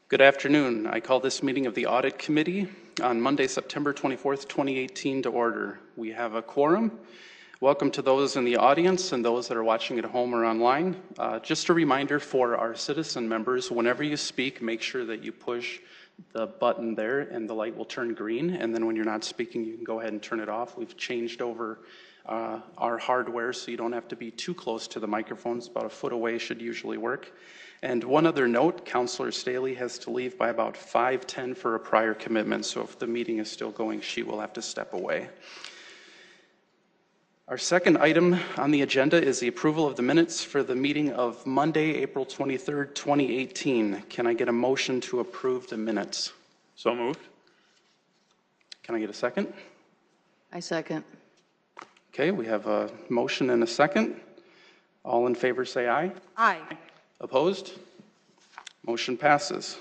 Good afternoon. I call this meeting of the Audit Committee on Monday, September 24th, 2018 to order. We have a quorum. Welcome to those in the audience and those that are watching at home or online. Just a reminder for our citizen members, whenever you speak, make sure that you push the button there and the light will turn green, and then when you're not speaking, you can go ahead and turn it off. We've changed over our hardware so you don't have to be too close to the microphones. About a foot away should usually work. And one other note, Councilor Staley has to leave by about 5:10 for a prior commitment, so if the meeting is still going, she will have to step away. Our second item on the agenda is the approval of the minutes for the meeting of Monday, April 23rd, 2018. Can I get a motion to approve the minutes? So moved. Can I get a second? I second. Okay, we have a motion and a second. All in favor say aye. Aye. Opposed? Motion passes.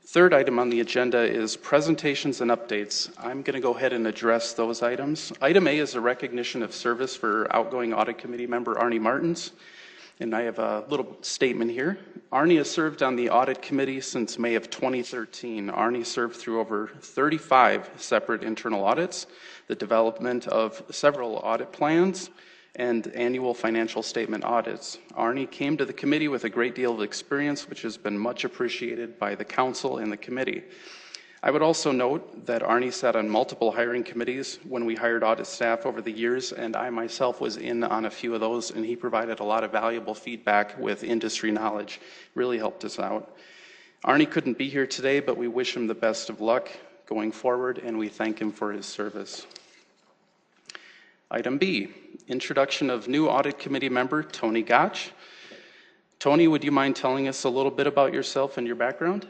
Third item on the agenda is presentations and updates. I'm going to go ahead and address those items. Item A is a recognition of service for outgoing Audit Committee member Arnie Martins. And I have a little statement here. Arnie has served on the Audit Committee since May of 2013. Arnie served through over 35 separate internal audits, the development of several audit plans, and annual financial statement audits. Arnie came to the committee with a great deal of experience, which has been much appreciated by the council and the committee. I would also note that Arnie sat on multiple hiring committees when we hired audit staff over the years, and I myself was in on a few of those, and he provided a lot of valuable feedback with industry knowledge. Really helped us out. Arnie couldn't be here today, but we wish him the best of luck going forward, and we thank him for his service. Item B, introduction of new Audit Committee member, Tony Gotch. Tony, would you mind telling us a little bit about yourself and your background?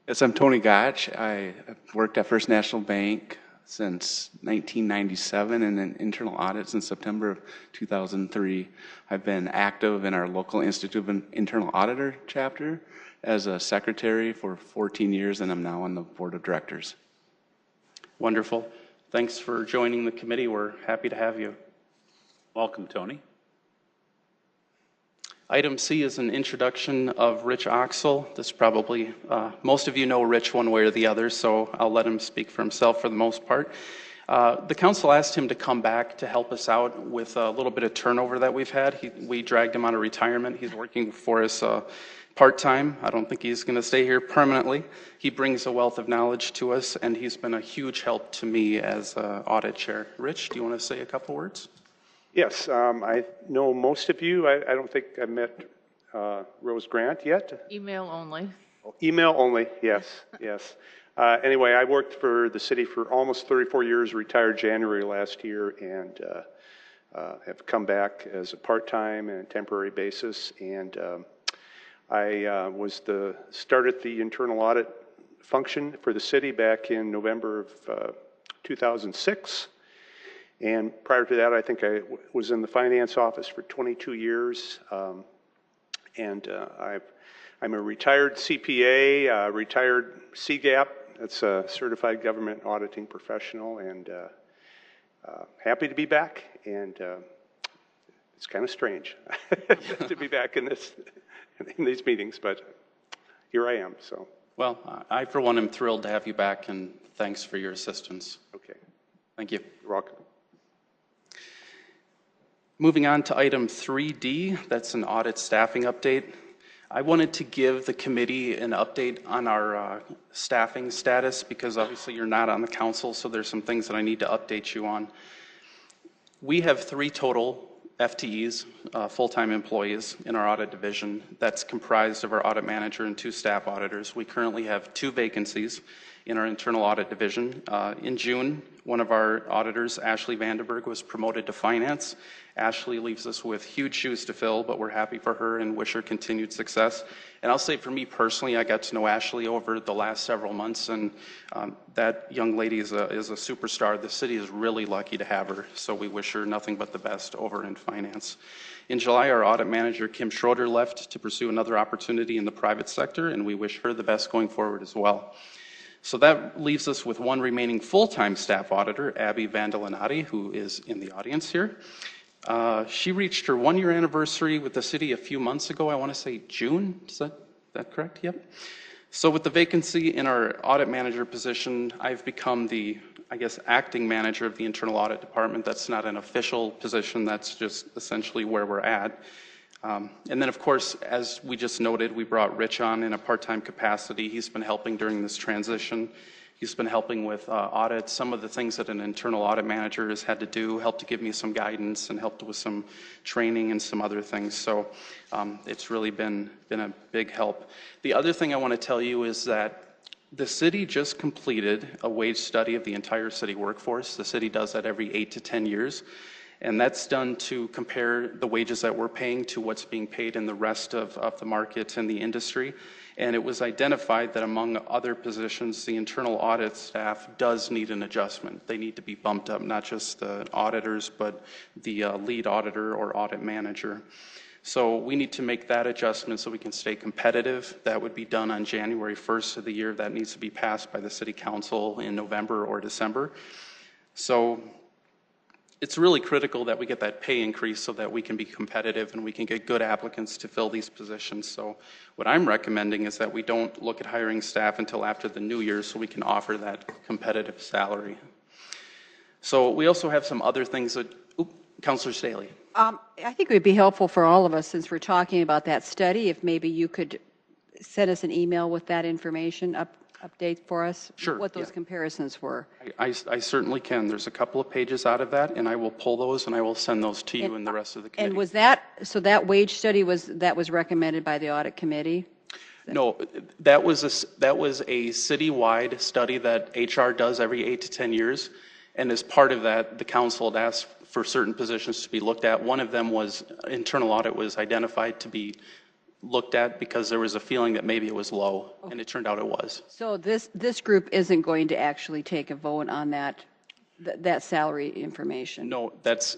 Yes, I'm Tony Gotch. I worked at First National Bank since 1997 and in internal audit since September of 2003. I've been active in our local Institute of Internal Auditor chapter as a secretary for 14 years, and I'm now on the board of directors. Wonderful. Thanks for joining the committee. We're happy to have you. Welcome, Tony. Item C is an introduction of Rich Oxel. This probably, most of you know Rich one way or the other, so I'll let him speak for himself for the most part. The council asked him to come back to help us out with a little bit of turnover that we've had. We dragged him out of retirement. He's working for us part-time. I don't think he's going to stay here permanently. He brings a wealth of knowledge to us, and he's been a huge help to me as audit chair. Rich, do you want to say a couple words? Yes, I know most of you. I don't think I met Rose Grant yet. Email only. Email only, yes, yes. Anyway, I worked for the city for almost 34 years, retired January last year, and have come back as a part-time and temporary basis. And I started the internal audit function for the city back in November of 2006. And prior to that, I think I was in the finance office for 22 years. I'm a retired CPA, retired CGAP, that's a certified government auditing professional, and happy to be back. And it's kind of strange to be back in these meetings, but here I am. So. Well, I for one am thrilled to have you back, and thanks for your assistance. Okay. Thank you. You're welcome. Moving on to item 3D, that's an audit staffing update. I wanted to give the committee an update on our staffing status because obviously you're not on the council, so there's some things that I need to update you on. We have 3 total FTEs, full-time employees in our audit division. That's comprised of our audit manager and 2 staff auditors. We currently have 2 vacancies in our internal audit division. In June, one of our auditors, Ashley Vandenberg, was promoted to finance. Ashley leaves us with huge shoes to fill, but we're happy for her and wish her continued success. And I'll say for me personally, I got to know Ashley over the last several months, and that young lady is a superstar. The city is really lucky to have her, so we wish her nothing but the best over in finance. In July, our audit manager, Kim Schroeder, left to pursue another opportunity in the private sector, and we wish her the best going forward as well. So that leaves us with 1 remaining full-time staff auditor, Abby Vandelinati, who is in the audience here. She reached her 1-year anniversary with the city a few months ago. I want to say June. Is that correct? Yep. So with the vacancy in our audit manager position, I've become the, I guess, acting manager of the internal audit department. That's not an official position. That's just essentially where we're at. And then, of course, as we just noted, we brought Rich on in a part-time capacity. He's been helping during this transition. He's been helping with audits, some of the things that an internal audit manager has had to do, helped to give me some guidance and helped with some training and some other things. So it's really been a big help. The other thing I want to tell you is that the city just completed a wage study of the entire city workforce. The city does that every 8 to 10 years. And that's done to compare the wages that we're paying to what's being paid in the rest of the market and the industry. And it was identified that among other positions, the internal audit staff does need an adjustment. They need to be bumped up, not just the auditors, but the lead auditor or audit manager. So we need to make that adjustment so we can stay competitive. That would be done on January 1st of the year. That needs to be passed by the City Council in November or December. So it's really critical that we get that pay increase so that we can be competitive and we can get good applicants to fill these positions. So what I'm recommending is that we don't look at hiring staff until after the new year so we can offer that competitive salary. So we also have some other things that, Councilor Staley. I think it would be helpful for all of us, since we're talking about that study, if maybe you could send us an email with that information, update for us. Sure, what those yeah. comparisons were. I certainly can. There's a couple of pages out of that, and I will pull those and I will send those to you and the rest of the committee. And was that, so that wage study was recommended by the audit committee? No, that was a citywide study that HR does every 8 to 10 years. And as part of that, the council had asked for certain positions to be looked at. One of them was internal audit was identified to be looked at because there was a feeling that maybe it was low, and it turned out it was. So this group isn't going to actually take a vote on that salary information? No, that's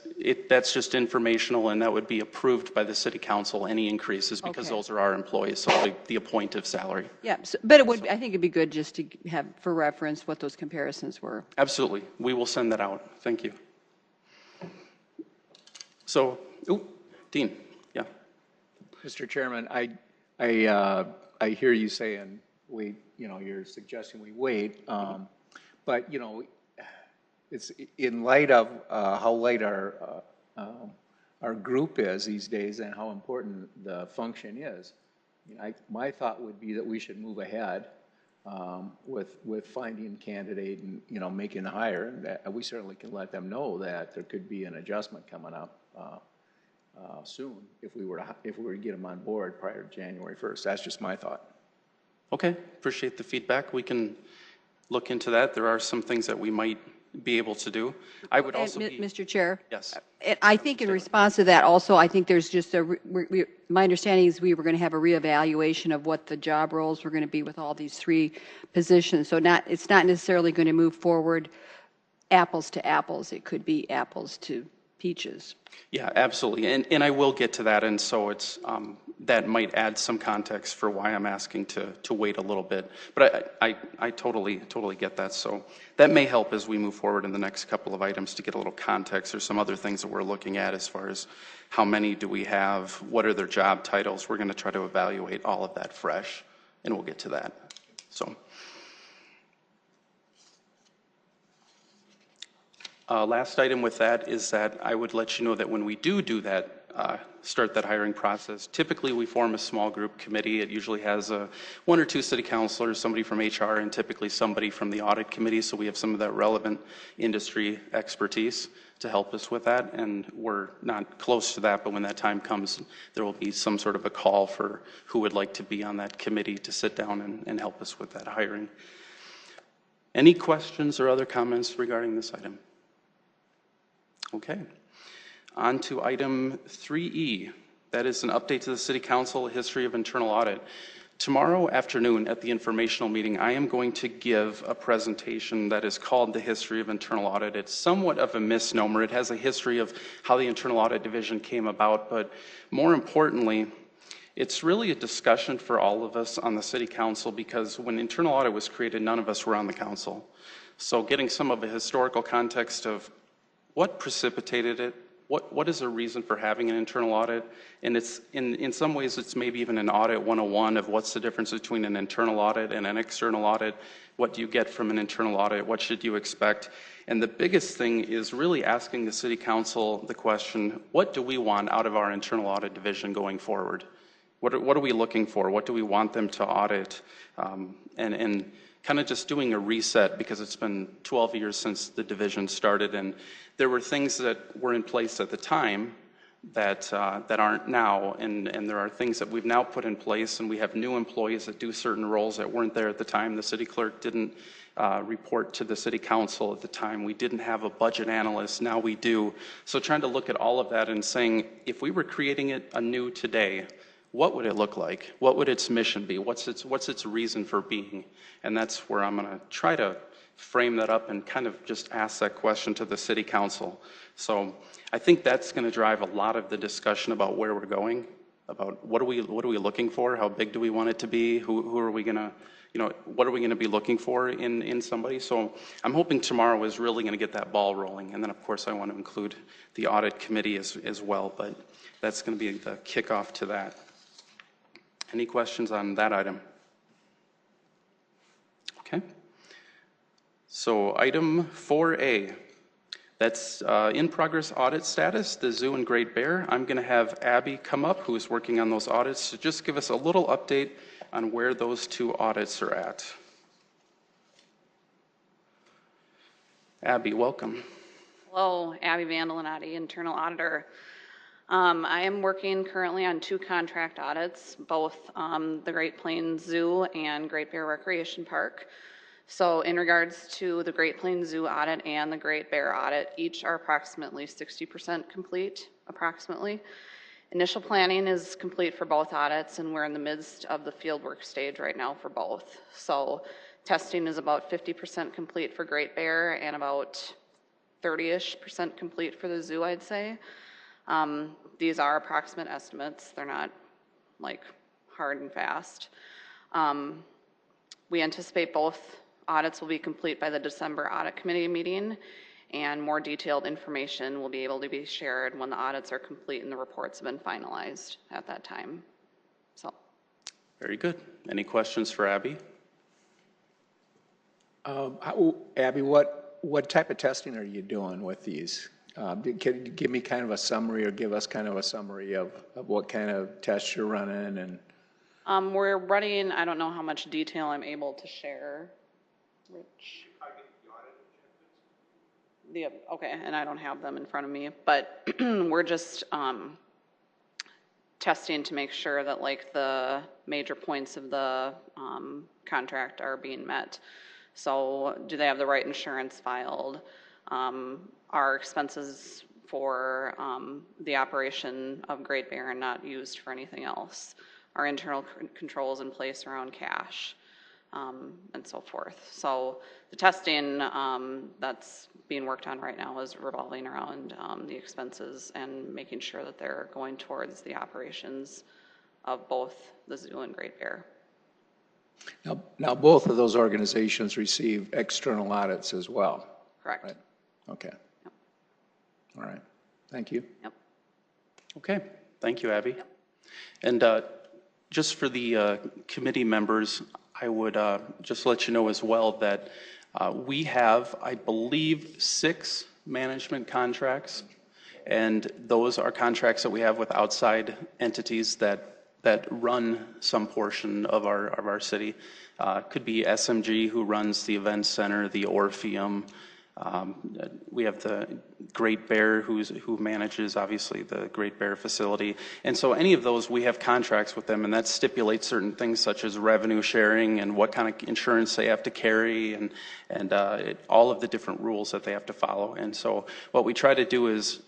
just informational, and that would be approved by the city council, any increases, because Okay. those are our employees, so the appointed salary. Yeah, but I think it'd be good just to have for reference what those comparisons were. Absolutely. We will send that out. Thank you. So, Dean, yeah. Mr. Chairman, I hear you saying you're suggesting we wait, but it's in light of how light our group is these days and how important the function is. My thought would be that we should move ahead with finding a candidate and making the hire, and that we certainly can let them know that there could be an adjustment coming up soon if we were to get them on board prior to January 1st. That's just my thought. Okay, appreciate the feedback. We can look into that. There are some things that we might be able to do. I would also be... Mr. Chair? Yes. I think in response to that also, I think there's just my understanding is we were going to have a reevaluation of what the job roles were going to be with all these 3 positions. So it's not necessarily going to move forward apples to apples. It could be apples to peaches. Yeah, absolutely. And I will get to that. And so it's that might add some context for why I'm asking to wait a little bit. But I totally get that. So that may help as we move forward in the next couple of items to get a little context or some other things that we're looking at as far as how many do we have, what are their job titles. We're going to try to evaluate all of that fresh, and we'll get to that. So. Last item with that is that I would let you know that when we do that, start that hiring process, typically we form a small group committee. It usually has 1 or 2 city councilors, somebody from HR, and typically somebody from the audit committee, so we have some of that relevant industry expertise to help us with that, and we're not close to that, but when that time comes, there will be some sort of a call for who would like to be on that committee to sit down and help us with that hiring. Any questions or other comments regarding this item? Okay, on to item 3E. That is an update to the City Council, history of internal audit. Tomorrow afternoon at the informational meeting, I am going to give a presentation that is called the history of internal audit. It's somewhat of a misnomer. It has a history of how the internal audit division came about, but more importantly, it's really a discussion for all of us on the City Council, because when internal audit was created, none of us were on the council. So getting some of the historical context of what precipitated it, what is the reason for having an internal audit? And it's, in some ways, it's maybe even an audit 101 of what's the difference between an internal audit and an external audit. What do you get from an internal audit? What should you expect? And the biggest thing is really asking the City Council the question, what do we want out of our internal audit division going forward? What are we looking for? What do we want them to audit? And kind of just doing a reset, because it's been 12 years since the division started, and there were things that were in place at the time that aren't now, and there are things that we've now put in place, and we have new employees that do certain roles that weren't there at the time. The city clerk didn't report to the city council at the time. We didn't have a budget analyst, now we do. So trying to look at all of that and saying, if we were creating it anew today, what would it look like? What would its mission be? What's its reason for being? And that's where I'm going to try to frame that up and kind of just ask that question to the city council. So I think that's going to drive a lot of the discussion about where we're going, about what are we looking for? How big do we want it to be? Who are we going to, what are we going to be looking for in somebody? So I'm hoping tomorrow is really going to get that ball rolling. And then of course I want to include the audit committee as well, but that's going to be the kickoff to that. Any questions on that item? Okay. So item 4A, that's in progress audit status, the Zoo and Great Bear. I'm going to have Abby come up, who is working on those audits, to just give us a little update on where those two audits are at. Abby, welcome. Hello, Abby Vandelinati, Internal Auditor. I am working currently on 2 contract audits, both the Great Plains Zoo and Great Bear Recreation Park. So in regards to the Great Plains Zoo audit and the Great Bear audit, each are approximately 60% complete, approximately. Initial planning is complete for both audits, and we're in the midst of the fieldwork stage right now for both. So testing is about 50% complete for Great Bear and about 30-ish% complete for the zoo, I'd say. These are approximate estimates. They're not like hard and fast. We anticipate both audits will be complete by the December audit committee meeting, and more detailed information will be able to be shared when the audits are complete and the reports have been finalized at that time. So. Very good. Any questions for Abby? Abby, what type of testing are you doing with these? Can you give me kind of a summary, or give us kind of a summary of what kind of tests you're running? And we're running, I don't know how much detail I'm able to share. Rich? Okay, and I don't have them in front of me, but we're just testing to make sure that like the major points of the contract are being met. So do they have the right insurance filed? Are expenses for the operation of Great Bear and not used for anything else? Are internal controls in place around cash, and so forth? So the testing that's being worked on right now is revolving around the expenses and making sure that they're going towards the operations of both the zoo and Great Bear. Now both of those organizations receive external audits as well. Correct. Right? Okay. Yep. All right. Thank you. Yep. Okay. Thank you, Abby. Yep. And just for the committee members, I would just let you know as well that we have, I believe, 6 management contracts, and those are contracts that we have with outside entities that run some portion of our city. Could be SMG, who runs the event center, the Orpheum. We have the Great Bear, who manages obviously the Great Bear facility, and so any of those we have contracts with them, and that stipulates certain things such as revenue sharing and what kind of insurance they have to carry, and all of the different rules that they have to follow. And so what we try to do is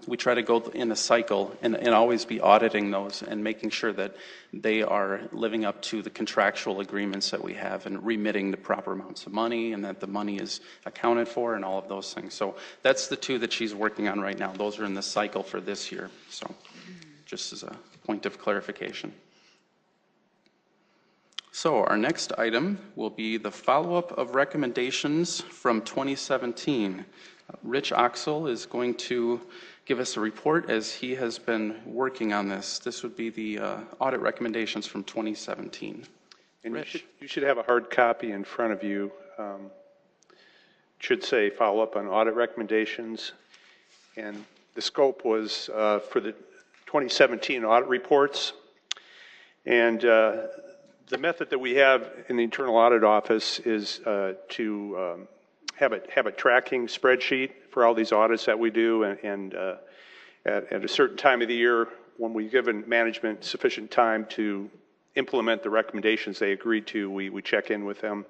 we try to go in a cycle and always be auditing those and making sure that they are living up to the contractual agreements that we have and remitting the proper amounts of money, and that the money is accounted for and all of those things. So that's the 2 that she's working on right now. Those are in the cycle for this year. So just as a point of clarification. So our next item will be the follow-up of recommendations from 2017. Rich Oxel is going to give us a report as he has been working on this. This would be the audit recommendations from 2017. And Rich. you should have a hard copy in front of you. It should say follow up on audit recommendations. And the scope was for the 2017 audit reports. And the method that we have in the Internal Audit Office is to have a tracking spreadsheet for all these audits that we do, and at a certain time of the year, when we've given management sufficient time to implement the recommendations they agreed to, we check in with them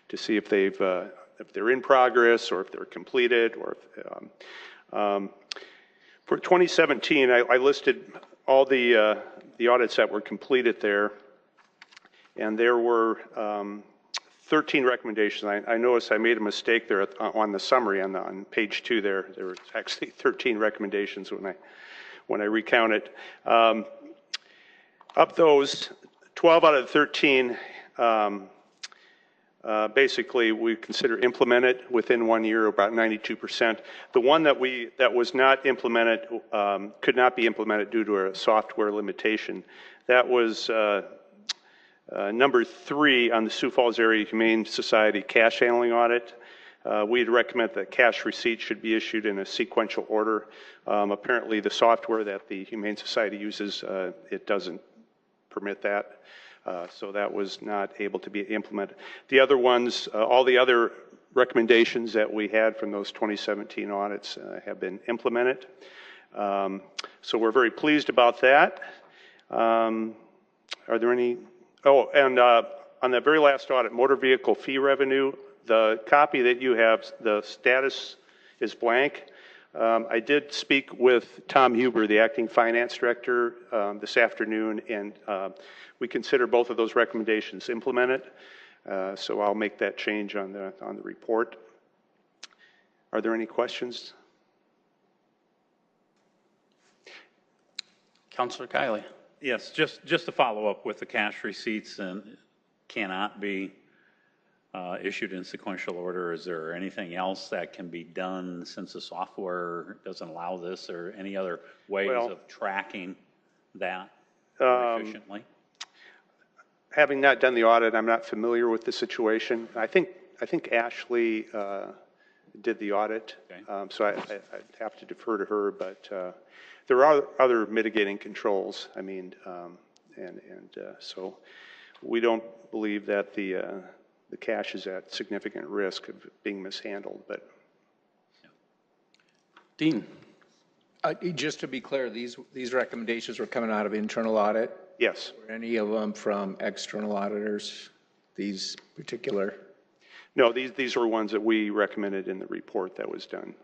to see if they're in progress or if they're completed. Or for 2017, I listed all the audits that were completed there, and there were 13 recommendations. I noticed I made a mistake there on the summary on page 2 there. There were actually 13 recommendations when I recounted. Of those, 12 out of the 13 basically we consider implemented within 1 year, about 92%. The one that was not implemented, could not be implemented due to a software limitation. That was number 3 on the Sioux Falls Area Humane Society cash handling audit. We'd recommend that cash receipts should be issued in a sequential order. Apparently the software that the Humane Society uses, it doesn't permit that. So that was not able to be implemented. The other ones, all the other recommendations that we had from those 2017 audits have been implemented. So we're very pleased about that. Are there any? Oh, and on the very last audit, motor vehicle fee revenue, the copy that you have, the status is blank. I did speak with Tom Huber, the acting finance director, this afternoon, and we consider both of those recommendations implemented. So I'll make that change on the report. Are there any questions? Councilor Kiley. Yes, just to follow up with the cash receipts and cannot be issued in sequential order. Is there anything else that can be done since the software doesn't allow this, or any other ways of tracking that more efficiently? Having not done the audit, I'm not familiar with the situation. I think Ashley did the audit, okay. So I'd have to defer to her, but there are other mitigating controls. I mean, so we don't believe that the cash is at significant risk of being mishandled. But Dean. Just to be clear, these recommendations were coming out of internal audit? Yes. Were any of them from external auditors, these particular? No, these are ones that we recommended in the report that was done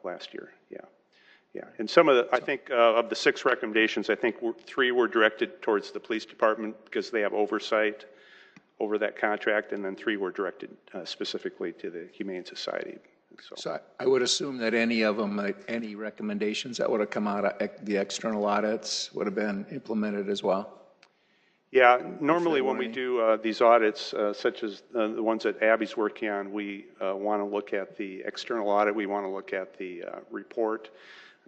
last year. Yeah. And some of the, I think of the 6 recommendations, I think 3 were directed towards the police department because they have oversight over that contract, and then 3 were directed specifically to the Humane Society. So I would assume that any of them, any recommendations that would have come out of the external audits would have been implemented as well? Yeah, normally when we do these audits, such as the ones that Abby's working on, we want to look at the external audit, we want to look at the report,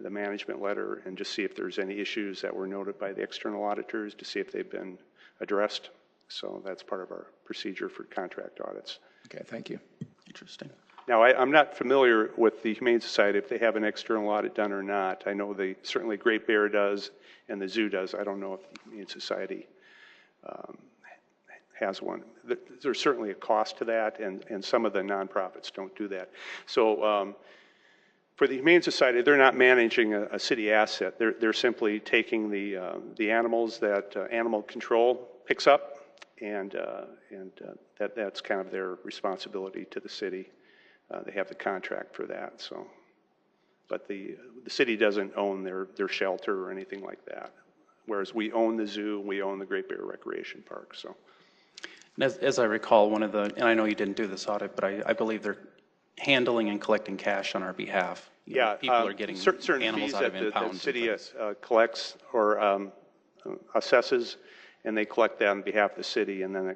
the management letter, and just see if there's any issues that were noted by the external auditors to see if they've been addressed. So that's part of our procedure for contract audits. Okay, thank you. Interesting. Now, I'm not familiar with the Humane Society, if they have an external audit done or not. I know certainly Great Bear does and the zoo does. I don't know if the Humane Society has one. There's certainly a cost to that, and some of the nonprofits don't do that. So for the Humane Society, they're not managing a city asset. They're simply taking the animals that animal control picks up, and that's kind of their responsibility to the city. They have the contract for that. So, but the city doesn't own their shelter or anything like that. Whereas we own the zoo, we own the Great Bear Recreation Park. So, as I recall, and I know you didn't do this audit, but I believe they're handling and collecting cash on our behalf. People are getting certain animals fees out of that impounds. the city collects or assesses, and they collect that on behalf of the city, and then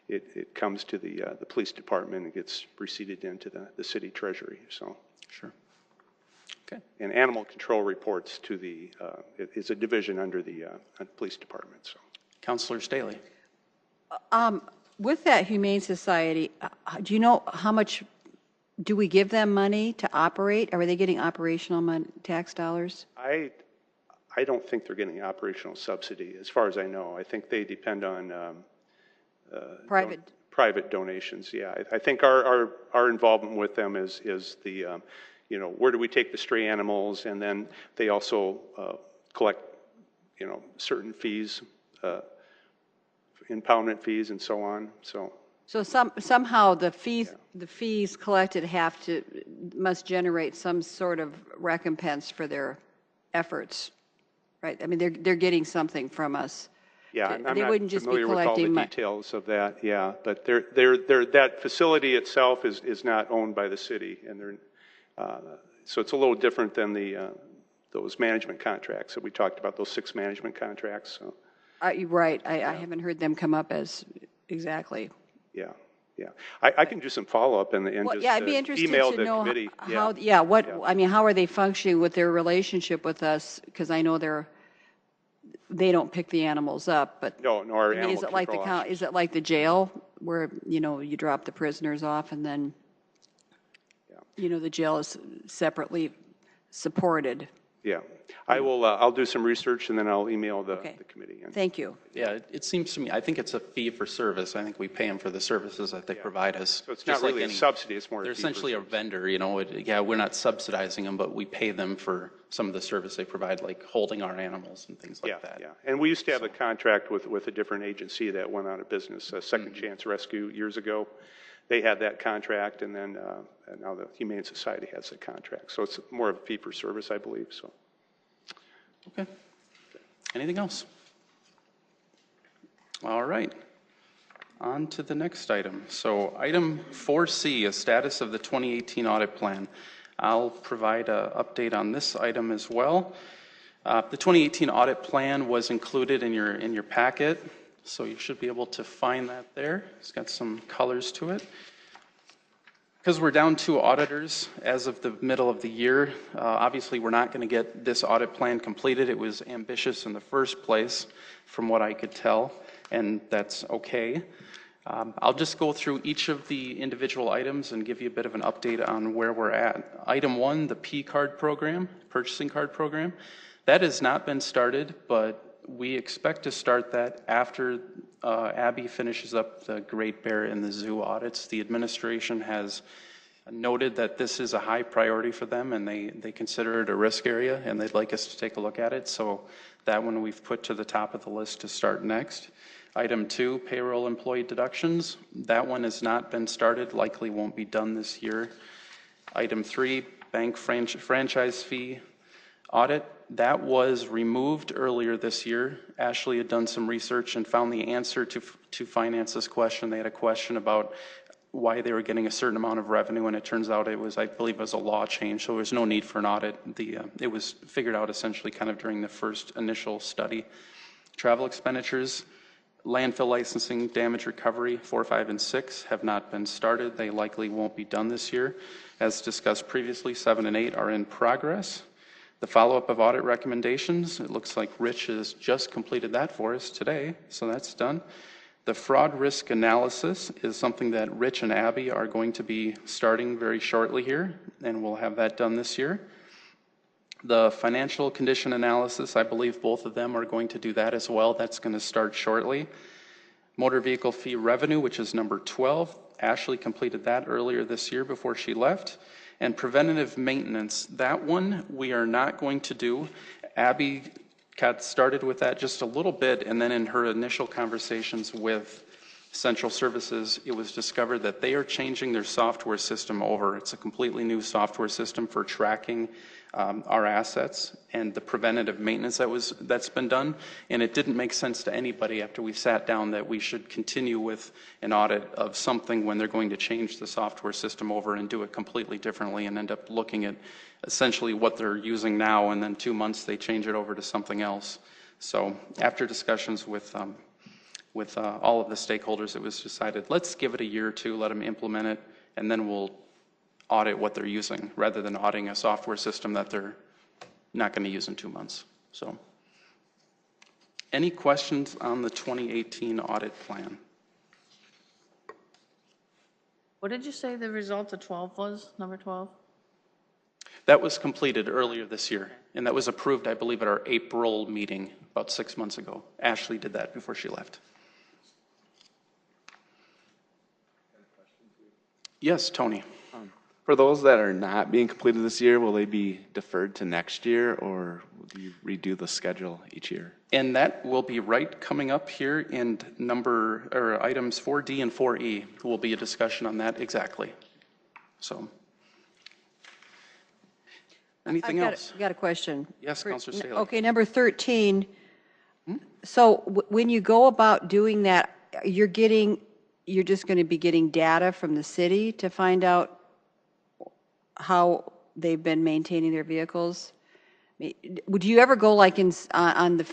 it comes to the police department and gets receipted into the city treasury. So, sure. Okay. And animal control reports to it is a division under the police department. So, Counselor Staley. With that Humane Society, do you know how much, do we give them money to operate? Are they getting operational tax dollars? I don't think they're getting operational subsidy, as far as I know. I think they depend on private donations. Yeah, I think our involvement with them is the where do we take the stray animals, and then they also collect certain fees, impoundment fees, and so on. So somehow the fees collected must generate some sort of recompense for their efforts, right? I mean, they're getting something from us. Yeah, I'm not wouldn't just be familiar with all the details of that. Yeah, but that facility itself is not owned by the city, and so it's a little different than those management contracts that we talked about. Those 6 management contracts. So. Right, I haven't heard them come up as exactly. Yeah. I can do some follow-up and just I'd be interested email to the know committee. I mean, how are they functioning with their relationship with us? Because I know they don't pick the animals up, but no, our animal is it like is it like the jail where you drop the prisoners off and then the jail is separately supported? Yeah, I will. I'll do some research and then I'll email the committee. Thank you. Yeah, it seems to me, I think it's a fee for service. I think we pay them for the services that they provide us. So it's not really a subsidy, it's more they're essentially a vendor, we're not subsidizing them, but we pay them for some of the service they provide, like holding our animals and things like that. Yeah, and we used to have a contract with a different agency that went out of business, Second Chance Rescue, years ago. They had that contract, and then and now the Humane Society has a contract. So it's more of a fee for service, I believe. So. Okay. Anything else? All right. On to the next item. So item 4C, a status of the 2018 audit plan. I'll provide an update on this item as well. The 2018 audit plan was included in your packet, so you should be able to find that there. It's got some colors to it. Because we're down 2 auditors as of the middle of the year, obviously we're not going to get this audit plan completed. It was ambitious in the first place, from what I could tell, and that's okay. I'll just go through each of the individual items and give you a bit of an update on where we're at. Item 1, the P-card program, purchasing card program. That has not been started, but we expect to start that after Abby finishes up the Great Bear and the zoo audits. The administration has noted that this is a high priority for them, and they consider it a risk area, and they'd like us to take a look at it. So that one we've put to the top of the list to start next. Item 2, payroll employee deductions. That one has not been started, likely won't be done this year. Item 3, bank franchise fee audit. That was removed earlier this year. Ashley had done some research and found the answer to Finance's question. They had a question about why they were getting a certain amount of revenue, and it turns out I believe it was a law change, so there was no need for an audit. It was figured out essentially kind of during the first initial study. Travel expenditures, landfill licensing, damage recovery, 4, 5, and 6 have not been started. They likely won't be done this year. As discussed previously, 7 and 8 are in progress. The follow-up of audit recommendations, it looks like Rich has just completed that for us today, so that's done. The fraud risk analysis is something that Rich and Abby are going to be starting very shortly here, and we'll have that done this year. The financial condition analysis, I believe both of them are going to do that as well. That's going to start shortly. Motor vehicle fee revenue, which is number 12. Ashley completed that earlier this year before she left. And preventative maintenance, that one we are not going to do. Abby got started with that just a little bit, and then in her initial conversations with Central Services, it was discovered that they are changing their software system over. It's a completely new software system for tracking our assets and the preventative maintenance that's been done, and it didn't make sense to anybody after we sat down that we should continue with an audit of something when they're going to change the software system over and do it completely differently and end up looking at essentially what they're using now, and then 2 months they change it over to something else. So after discussions with all of the stakeholders, it was decided let's give it a year or two, let them implement it, and then we'll audit what they're using, rather than auditing a software system that they're not going to use in 2 months. So, any questions on the 2018 audit plan? What did you say the result of 12 was, number 12? That was completed earlier this year, and that was approved, I believe, at our April meeting about 6 months ago. Ashley did that before she left. Yes, Tony. For those that are not being completed this year, will they be deferred to next year, or do you redo the schedule each year? And that will be right coming up here in items 4D and 4E. Will be a discussion on that exactly. So, anything else? I've got a question. Yes, Councilor Staley. Okay, number 13. So when you go about doing that, you're just going to be getting data from the city to find out how they've been maintaining their vehicles? Would you ever go like into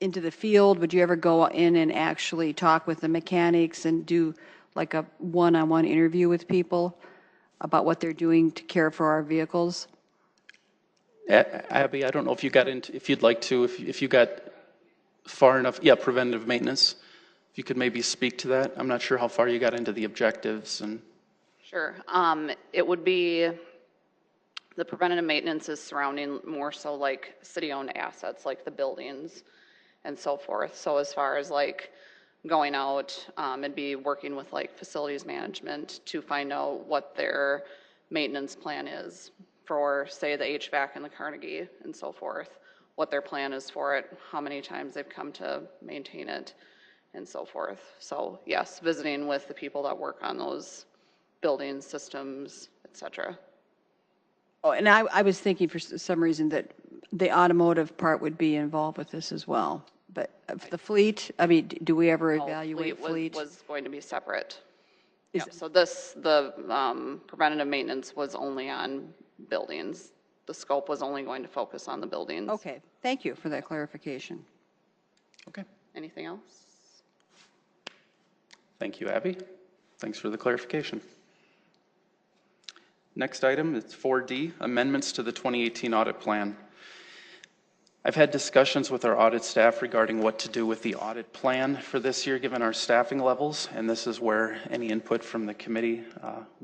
the field? Would you ever go in and actually talk with the mechanics and do like a one-on-one interview with people about what they're doing to care for our vehicles? Abby, I don't know if you got into, if you'd like to, if you got far enough, yeah, preventative maintenance. If you could maybe speak to that. I'm not sure how far you got into the objectives and. Sure. It would be, the preventative maintenance is surrounding more so like city-owned assets, like the buildings and so forth. So as far as like going out and be working with like facilities management to find out what their maintenance plan is for, say, the HVAC and the Carnegie and so forth, what their plan is for it, how many times they've come to maintain it and so forth. So yes, visiting with the people that work on those buildings, systems, et cetera. Oh, and I was thinking for some reason that the automotive part would be involved with this as well. But the fleet, I mean, do we ever evaluate fleet? Was going to be separate. Yeah, so the preventative maintenance was only on buildings. The scope was only going to focus on the buildings. Okay, thank you for that clarification. Okay. Anything else? Thank you, Abby. Thanks for the clarification. Next item is 4D, amendments to the 2018 audit plan. I've had discussions with our audit staff regarding what to do with the audit plan for this year, given our staffing levels, and this is where any input from the committee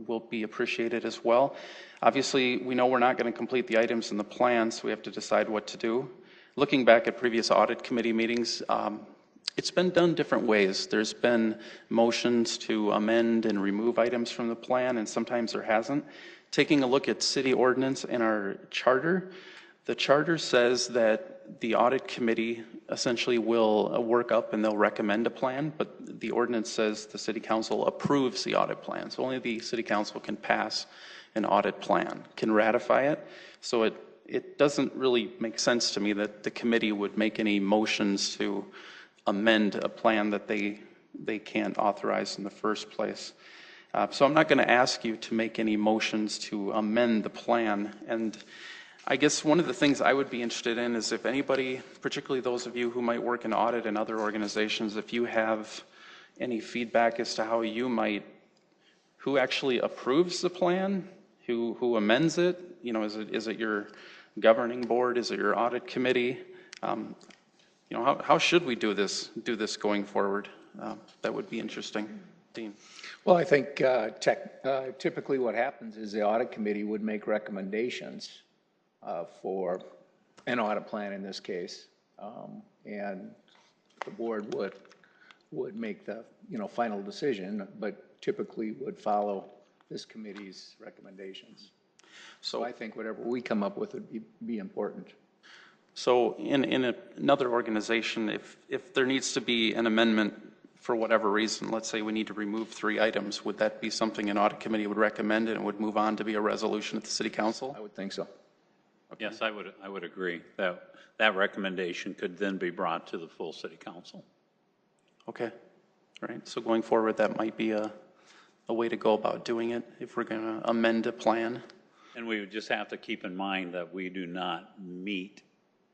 will be appreciated as well. Obviously, we know we're not going to complete the items in the plan, so we have to decide what to do. Looking back at previous audit committee meetings, it's been done different ways. There's been motions to amend and remove items from the plan, and sometimes there hasn't. Taking a look at city ordinance and our charter, the charter says that the audit committee essentially will work up and they'll recommend a plan, but the ordinance says the city council approves the audit plan. So only the city council can pass an audit plan, can ratify it. So it doesn't really make sense to me that the committee would make any motions to amend a plan that they can't authorize in the first place. So I'm not going to ask you to make any motions to amend the plan. And I guess one of the things I would be interested in is if anybody, particularly those of you who might work in audit and other organizations, if you have any feedback as to how you might, who actually approves the plan, who amends it, you know, is it your governing board, is it your audit committee? You know, how should we do this going forward? That would be interesting. Dean. Well, I think typically what happens is the audit committee would make recommendations for an audit plan in this case, and the board would make the final decision, but typically would follow this committee's recommendations. So I think whatever we come up with would be important. So in another organization, if there needs to be an amendment for whatever reason, let's say we need to remove 3 items, would that be something an audit committee would recommend and it would move on to be a resolution at the city council? I would think so. Okay. Yes, I would agree that recommendation could then be brought to the full city council. Okay. All right. So going forward, that might be a way to go about doing it if we're going to amend a plan. And we would just have to keep in mind that we do not meet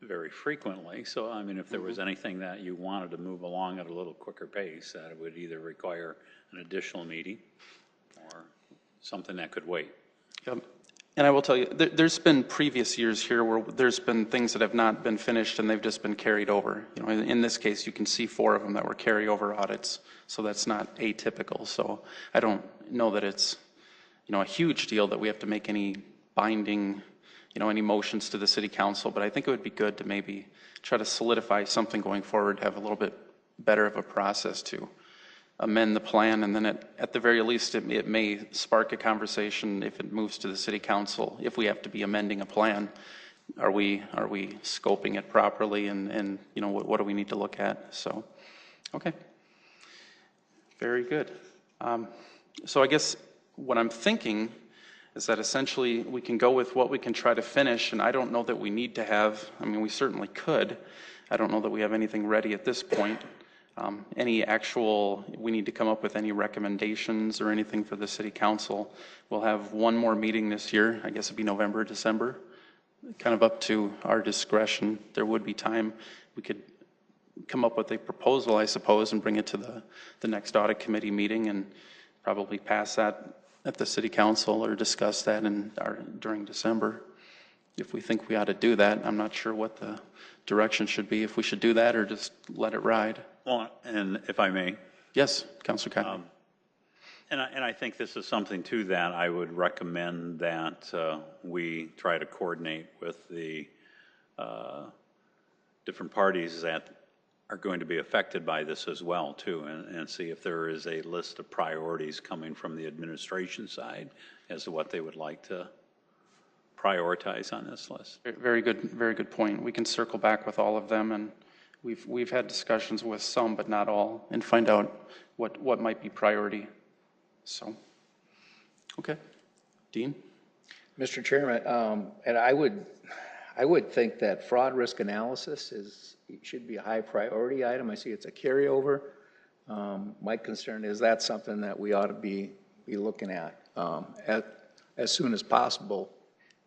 very frequently. So, I mean, if there was anything that you wanted to move along at a little quicker pace, that it would either require an additional meeting or something that could wait. Yep. And I will tell you, there's been previous years here where there's been things that have not been finished and they've just been carried over. You know, in this case, you can see 4 of them that were carryover audits, so that's not atypical. So I don't know that it's, you know, a huge deal that we have to make any binding, you know, any motions to the city council, but I think it would be good to maybe try to solidify something going forward, have a little bit better of a process to amend the plan, and then at the very least, it may spark a conversation if it moves to the city council. If we have to be amending a plan, are we scoping it properly, and you know, what do we need to look at? So, okay, very good. So I guess what I'm thinking is that essentially we can go with what we can try to finish, and I don't know that we need to have, I mean, we certainly could. I don't know that we have anything ready at this point. We need to come up with any recommendations or anything for the city council. We'll have one more meeting this year. I guess it'd be November, December, kind of up to our discretion. There would be time. We could come up with a proposal, I suppose, and bring it to the next audit committee meeting and probably pass that at the city council or discuss that during December. If we think we ought to do that, I'm not sure what the direction should be, if we should do that or just let it ride. Well, and if I may. Yes, Councilor Cotton. And I think this is something too that I would recommend that we try to coordinate with the different parties that are going to be affected by this as well too, and see if there is a list of priorities coming from the administration side as to what they would like to prioritize on this list. Very good point. We can circle back with all of them, and we've had discussions with some, but not all, and find out what might be priority. So, okay, Dean. Mr. Chairman, and I would think that fraud risk analysis should be a high priority item. I see it's a carryover. My concern is that's something that we ought to be looking at as soon as possible.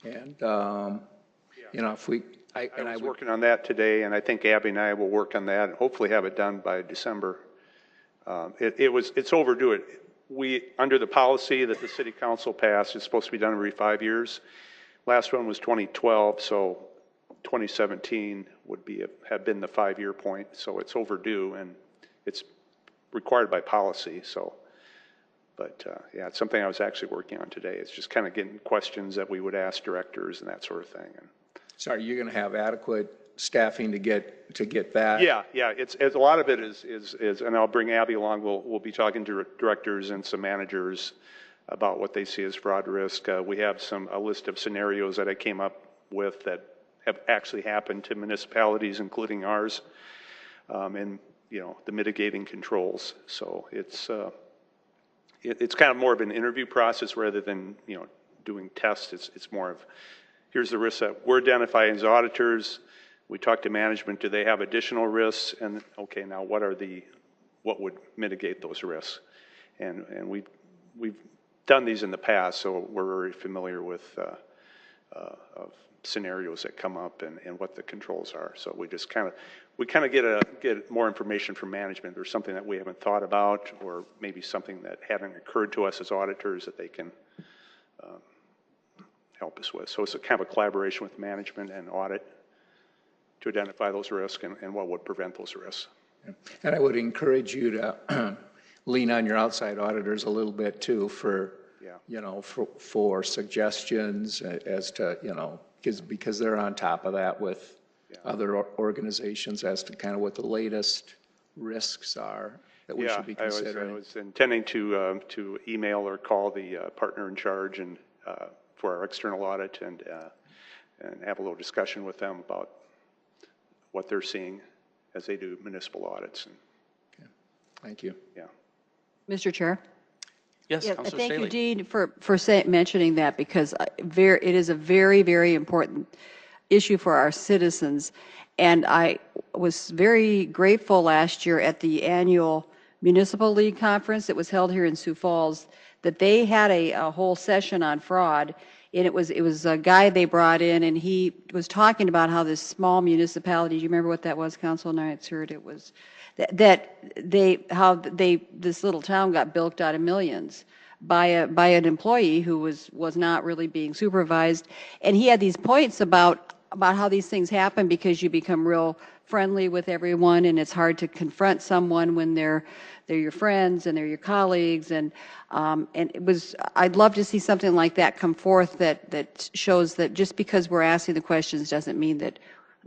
And you know, if we, I was working on that today, and I think Abby and I will work on that and hopefully have it done by December. It's overdue. Under the policy that the city council passed, it's supposed to be done every 5 years. Last one was 2012, so 2017 would have been the 5-year point. So it's overdue, and it's required by policy. So, but yeah, it's something I was actually working on today. It's just kind of getting questions that we would ask directors and that sort of thing. And so, are you going to have adequate staffing to get that? Yeah. It's a lot of it is, and I'll bring Abby along. We'll be talking to directors and some managers about what they see as fraud risk. We have a list of scenarios that I came up with that have actually happened to municipalities, including ours, and you know, the mitigating controls. So it's kind of more of an interview process rather than, you know, doing tests. It's more of, here's the risks that we're identifying as auditors. We talk to management. Do they have additional risks? And okay, now what would mitigate those risks? And we've done these in the past, so we're very familiar with of scenarios that come up and what the controls are. So we just kind of get more information from management. There's something that we haven't thought about, or maybe something that hadn't occurred to us as auditors that they can help us with. So it's a kind of a collaboration with management and audit to identify those risks and what would prevent those risks. And I would encourage you to lean on your outside auditors a little bit too for, you know, for suggestions as to, you know, because they're on top of that with other organizations as to kind of what the latest risks are that we should be considering. I was intending to email or call the partner in charge and for our external audit and have a little discussion with them about what they're seeing as they do municipal audits. Okay. Thank you. Yeah. Mr. Chair? Yes, Yeah, Councilor thank you, Staley. Dean, for mentioning that, because it is a very, very important issue for our citizens. And I was very grateful last year at the annual Municipal League Conference that was held here in Sioux Falls that they had a whole session on fraud. And it was a guy they brought in, and he was talking about how this small municipality, do you remember what that was, Council Knights heard? It was this little town got bilked out of millions by an employee who was not really being supervised. And he had these points about how these things happen because you become real friendly with everyone, and it's hard to confront someone when they're your friends and they're your colleagues, and it was, I'd love to see something like that come forth that shows that just because we're asking the questions doesn't mean that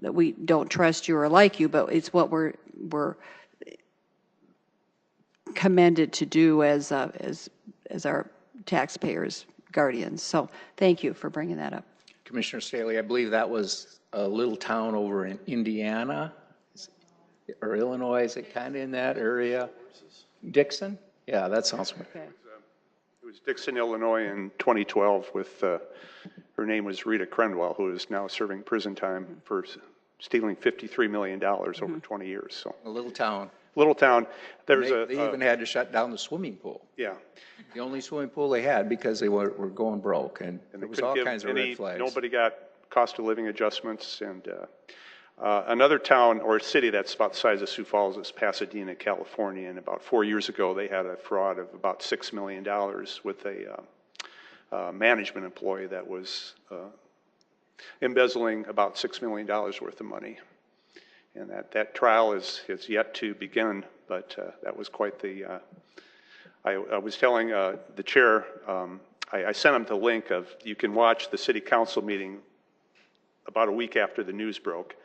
we don't trust you or like you, but it's what we're commended to do as our taxpayers' guardians. So thank you for bringing that up. Commissioner Staley, I believe that was a little town over in Indiana or Illinois. Is it kind of in that area? Dixon? Yeah, that sounds right. Okay. It was Dixon, Illinois in 2012 with, her name was Rita Crenwell, who is now serving prison time for stealing $53 million over 20 years. So A little town. little town. There's They even had to shut down the swimming pool. yeah. The only swimming pool they had because they were going broke, and there was all kinds of red flags. Nobody got cost of living adjustments, and another town or city that's about the size of Sioux Falls is Pasadena, California, and about 4 years ago they had a fraud of about $6 million with a management employee that was embezzling about $6 million worth of money. And that trial is yet to begin, but that was quite the, I was telling the chair, I sent him the link of, you can watch the city council meeting about a week after the news broke.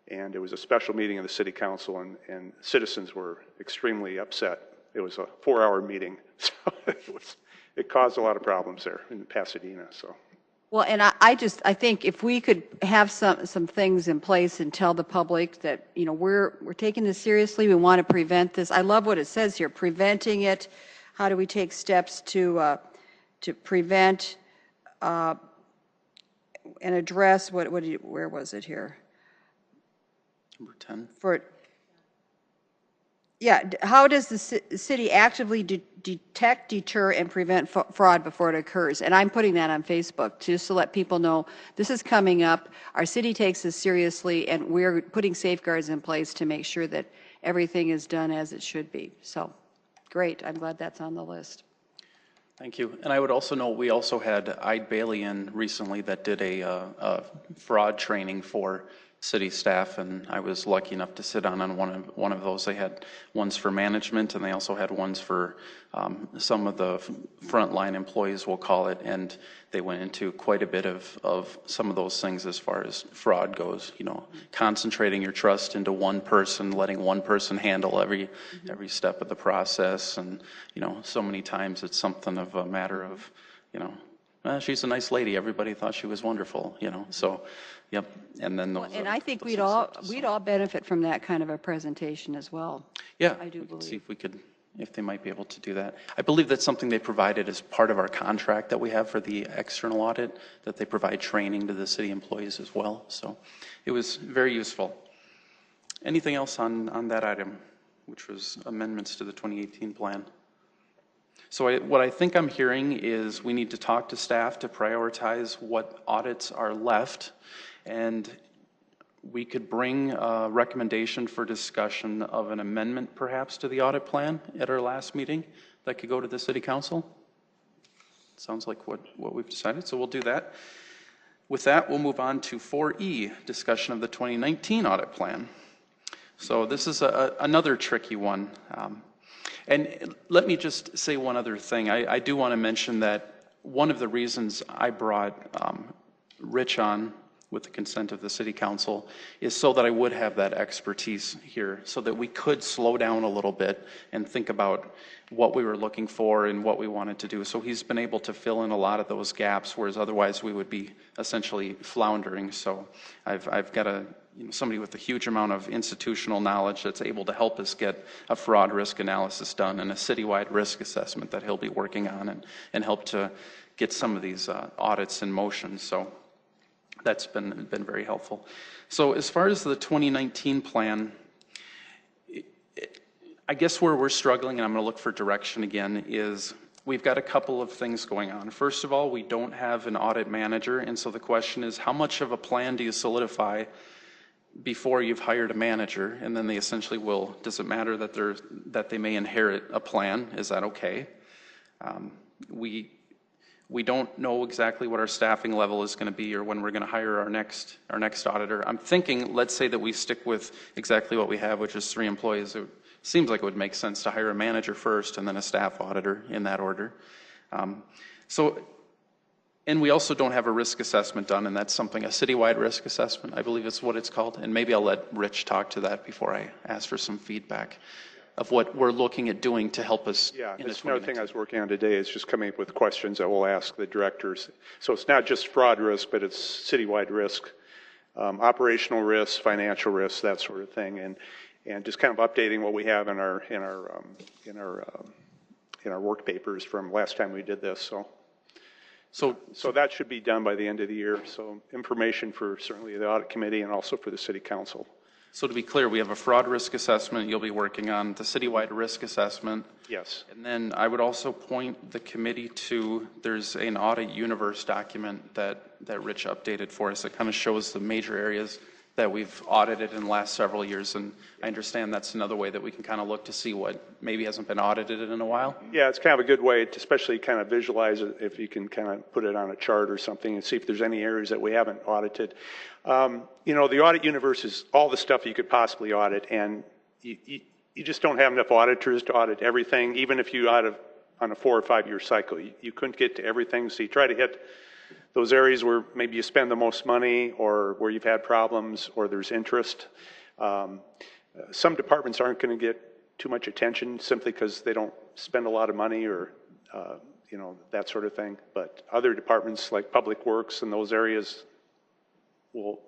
And it was a special meeting of the city council, and citizens were extremely upset. It was a 4-hour meeting, so it caused a lot of problems there in Pasadena, so. Well, and I think if we could have some things in place and tell the public that, you know, we're taking this seriously, we want to prevent this. I love what it says here, preventing it. How do we take steps to prevent and address, where was it here? Number 10. How does the city actively detect, deter, and prevent fraud before it occurs? And I'm putting that on Facebook just to let people know this is coming up. Our city takes this seriously, and we're putting safeguards in place to make sure that everything is done as it should be. So, great. I'm glad that's on the list. Thank you. And I would also note we also had Ide Bailey in recently that did a fraud training for city staff, and I was lucky enough to sit on one of those. They had ones for management, and they also had ones for some of the frontline employees, we'll call it, and they went into quite a bit of some of those things as far as fraud goes. You know, concentrating your trust into one person, letting one person handle every step of the process, and you know, so many times it's something of a matter of, you know, she's a nice lady. Everybody thought she was wonderful, you know. So, yep. And then those. And I think we'd all benefit from that kind of a presentation as well. Yeah, I do believe. See if they might be able to do that. I believe that's something they provided as part of our contract that we have for the external audit, that they provide training to the city employees as well. So, it was very useful. Anything else on that item, which was amendments to the 2018 plan? So what I think I'm hearing is we need to talk to staff to prioritize what audits are left, and we could bring a recommendation for discussion of an amendment perhaps to the audit plan at our last meeting that could go to the city council. Sounds like what we've decided, so we'll do that. With that, we'll move on to 4E, discussion of the 2019 audit plan. So this is another tricky one. And let me just say one other thing. I do want to mention that one of the reasons I brought Rich on with the consent of the city council is so that I would have that expertise here, so that we could slow down a little bit and think about what we were looking for and what we wanted to do. So he's been able to fill in a lot of those gaps, whereas otherwise we would be essentially floundering. So I've got somebody with a huge amount of institutional knowledge that's able to help us get a fraud risk analysis done and a citywide risk assessment that he'll be working on and help to get some of these audits in motion. So that's been very helpful. So as far as the 2019 plan, I guess where we're struggling, and I'm going to look for direction again, is we've got a couple of things going on. First of all, we don't have an audit manager, and so the question is, how much of a plan do you solidify before you've hired a manager? And then they essentially will, does it matter that they may inherit a plan? Is that okay? we don't know exactly what our staffing level is going to be or when we're going to hire our next auditor. I'm thinking, let's say that we stick with exactly what we have, which is 3 employees. It seems like it would make sense to hire a manager first and then a staff auditor in that order. And we also don't have a risk assessment done, and that's something, a citywide risk assessment, I believe is what it's called. And maybe I'll let Rich talk to that before I ask for some feedback of what we're looking at doing to help us. Yeah, that's another thing I was working on today is just coming up with questions that we'll ask the directors. So it's not just fraud risk, but it's citywide risk, operational risk, financial risk, that sort of thing, and just kind of updating what we have in our work papers from last time we did this. So that should be done by the end of the year. So information for certainly the audit committee and also for the city council. So to be clear, we have a fraud risk assessment you'll be working on, the citywide risk assessment. Yes. And then I would also point the committee to, there's an audit universe document that Rich updated for us that kind of shows the major areas that we've audited in the last several years. And I understand that's another way that we can kind of look to see what maybe hasn't been audited in a while. Yeah, it's kind of a good way to especially kind of visualize it if you can kind of put it on a chart or something and see if there's any areas that we haven't audited. You know, the audit universe is all the stuff you could possibly audit, and you just don't have enough auditors to audit everything, even if you audit on a 4 or 5 year cycle. You couldn't get to everything, so you try to hit those areas where maybe you spend the most money or where you've had problems or there's interest. Some departments aren't going to get too much attention simply because they don't spend a lot of money or, you know, that sort of thing. But other departments like Public Works and those areas will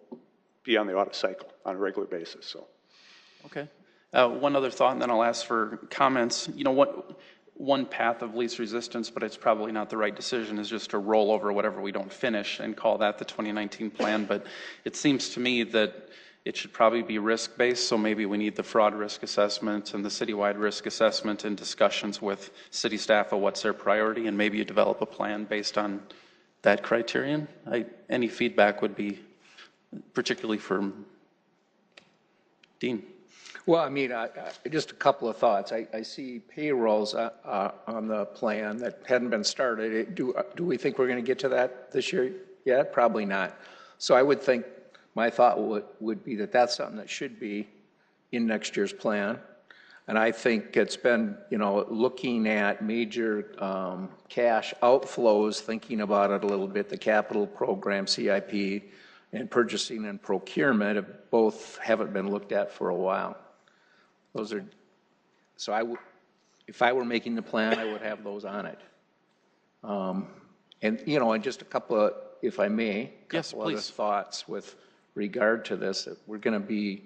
be on the audit cycle on a regular basis. So, okay. One other thought, and then I'll ask for comments. You know what? One path of least resistance, but it's probably not the right decision, is just to roll over whatever we don't finish and call that the 2019 plan. But it seems to me that it should probably be risk-based, so maybe we need the fraud risk assessment and the citywide risk assessment and discussions with city staff of what's their priority, and maybe you develop a plan based on that criterion. Any feedback would be particularly for Dean. Well, I mean, just a couple of thoughts. I see payrolls on the plan that hadn't been started. Do we think we're going to get to that this year yet? Probably not. So I would think, my thought would be that that's something that should be in next year's plan. And I think it's been, you know, looking at major cash outflows, thinking about it a little bit, the capital program, CIP, and purchasing and procurement both haven't been looked at for a while. Those are, so if I were making the plan, I would have those on it. And, you know, and just a couple of, if I may, yes, couple please. Other thoughts with regard to this. That we're going to be,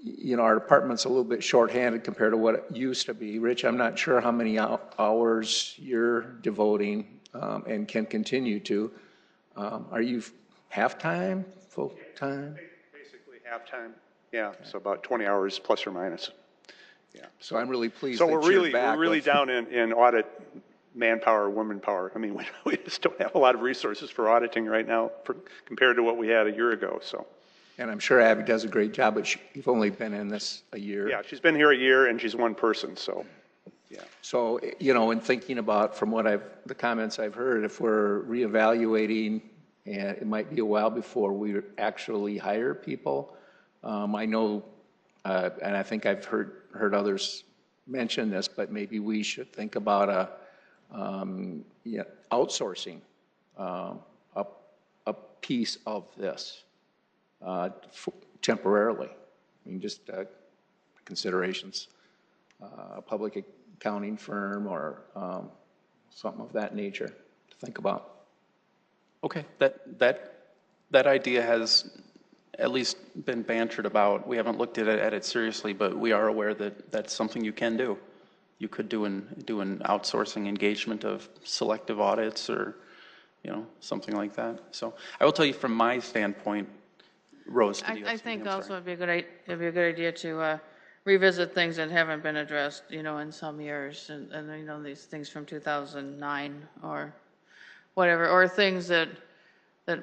you know, our department's a little bit shorthanded compared to what it used to be. Rich, I'm not sure how many hours you're devoting and can continue to. Are you half-time, full-time? basically half-time. Yeah, so about 20 hours plus or minus. Yeah. So I'm really pleased. So that we're really down in audit manpower, woman power. I mean, we just don't have a lot of resources for auditing right now compared to what we had a year ago. So. And I'm sure Abby does a great job, but you've only been in this a year. Yeah, she's been here a year and she's one person. So. Yeah. So, you know, in thinking about from what the comments I've heard, if we're reevaluating, and it might be a while before we actually hire people. I know, and I think I've heard others mention this, but maybe we should think about outsourcing a piece of this temporarily. I mean, just considerations, a public accounting firm or something of that nature to think about. Okay, that idea has at least been bantered about. We haven't looked at it seriously, but we are aware that that's something you can do. You could do an outsourcing engagement of selective audits or, you know, something like that. So I will tell you from my standpoint, Rose. I think also it'd be a good idea to revisit things that haven't been addressed, you know, in some years, and you know, these things from 2009 or whatever, or things that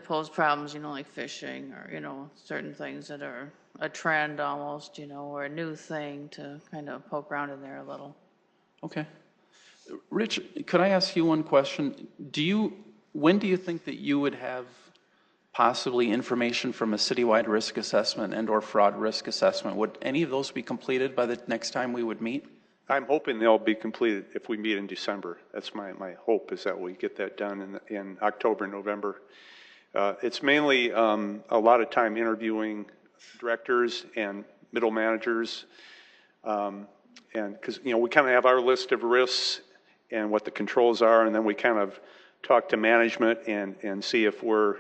pose problems, you know, like phishing or, you know, certain things that are a trend almost, you know, or a new thing to kind of poke around in there a little. Okay. Rich, could I ask you one question? When do you think that you would have possibly information from a citywide risk assessment and/or fraud risk assessment? Would any of those be completed by the next time we would meet? I'm hoping they'll be completed if we meet in December. That's my hope, is that we get that done in October, November. It's mainly a lot of time interviewing directors and middle managers, and because we kind of have our list of risks and what the controls are, and then we kind of talk to management and see if we're